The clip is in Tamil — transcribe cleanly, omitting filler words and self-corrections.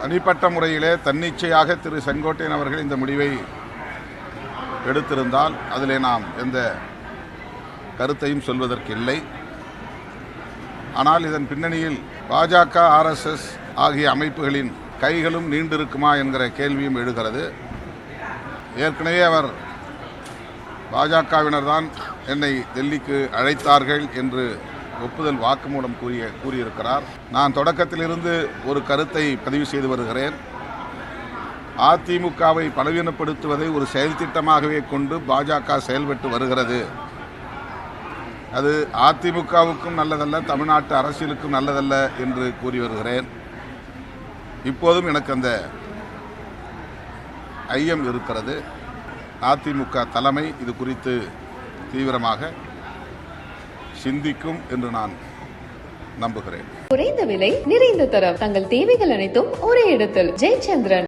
தனிப்பட்ட முறையிலே தன்னிச்சையாக திரு செங்கோட்டையன் அவர்கள் இந்த முடிவை எடுத்திருந்தால் அதிலே நாம் எந்த கருத்தையும் சொல்வதற்கு இல்லை. ஆனால் இதன் பின்னணியில் பாஜக, RSS ஆகிய அமைப்புகளின் கைகளும் நீண்டிருக்குமா என்கிற கேள்வியும் எழுகிறது. ஏற்கனவே அவர் பாஜகவினர் தான் என்னை டெல்லிக்கு அழைத்தார்கள் என்று ஒப்புதல் வாக்குமூலம் கூறியிருக்கிறார். நான் தொடக்கத்திலிருந்து ஒரு கருத்தை பதிவு செய்து வருகிறேன். அதிமுகவை பலவீனப்படுத்துவதை ஒரு செயல் திட்டமாகவே கொண்டு பாஜக செயல்பட்டு வருகிறது. அது அதிமுகவுக்கும் நல்லதல்ல, தமிழ்நாட்டு அரசியலுக்கும் நல்லதல்ல என்று கூறி வருகிறேன். இப்போதும் எனக்கு அந்த ஐயம் இருக்கிறது. அதிமுக தலைமை இது குறித்து தீவிரமாக சிந்திக்கும் என்று நான் நம்புகிறேன். குறைந்த விலை, நிறைந்த தரம், தங்கள் தேவைகள் அனைத்தும் ஒரே இடத்தில். ஜெயச்சந்திரன்.